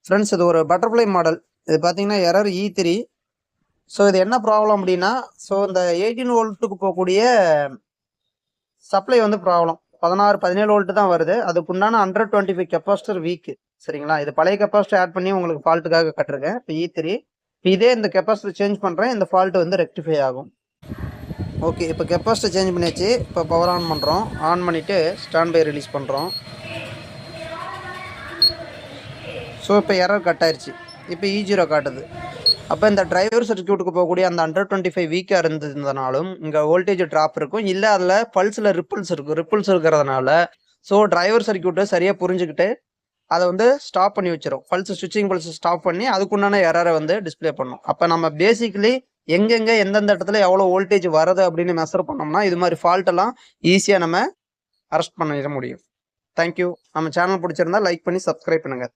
Friends இது ஒரு butterfly model. இது பார்த்தீங்கன்னா எரர் E3. ஸோ இது என்ன ப்ராப்ளம் அப்படின்னா, ஸோ இந்த 18 வோல்ட்டுக்கு போகக்கூடிய சப்ளை வந்து ப்ராப்ளம். 17 வோல்ட் தான் வருது. அதுக்குண்டான 125 கெப்பாசிட்டர் வீக். சரிங்களா? இது பழைய கெப்பாசிட்டர் ஆட் பண்ணி உங்களுக்கு ஃபால்ட்டுக்காக கட்டிருக்கேன். இப்போ E3. இப்போ இதே இந்த கெப்பாசிட்டர் சேஞ்ச் பண்ணுறேன். இந்த ஃபால்ட் வந்து ரெக்டிஃபை ஆகும். ஓகே, இப்போ கெப்பாசிட்டர் சேஞ்ச் பண்ணியாச்சு. இப்போ பவர் ஆன் பண்ணுறோம். ஆன் பண்ணிவிட்டு ஸ்டாண்ட் பை ரிலீஸ் பண்ணுறோம். ஸோ இப்போ எரர் கட் ஆயிடுச்சு. இப்போ E0 காட்டுது. அப்போ இந்த டிரைவர் சர்க்யூட்டுக்கு போகக்கூடிய அந்த 125 வீக்காக இருந்ததுனாலும் இங்கே வோல்டேஜ் ட்ராப் இருக்கும். இல்லை அதில் பல்ஸில் ரிப்பிள்ஸ் இருக்கும். ரிப்பிள்ஸ் இருக்கிறதுனால ஸோ டிரைவர் சர்க்யூட்டை சரியாக புரிஞ்சுக்கிட்டு அதை வந்து ஸ்டாப் பண்ணி வச்சிடும். பல்ஸ் ஸ்விட்சிங் பல்ஸ் ஸ்டாப் பண்ணி அதுக்குண்டான எரரை வந்து டிஸ்பிளே பண்ணும். அப்போ நம்ம பேசிக்கலி எங்கெங்கே எந்தெந்த இடத்துல எவ்வளோ வோல்டேஜ் வருது அப்படின்னு மெஷர் பண்ணோம்னா இது மாதிரி ஃபால்ட்டெல்லாம் ஈஸியாக நம்ம அரெஸ்ட் பண்ணிட முடியும். தேங்க்யூ. நம்ம சேனல் பிடிச்சிருந்தா லைக் பண்ணி சப்ஸ்கிரைப் பண்ணுங்கள்.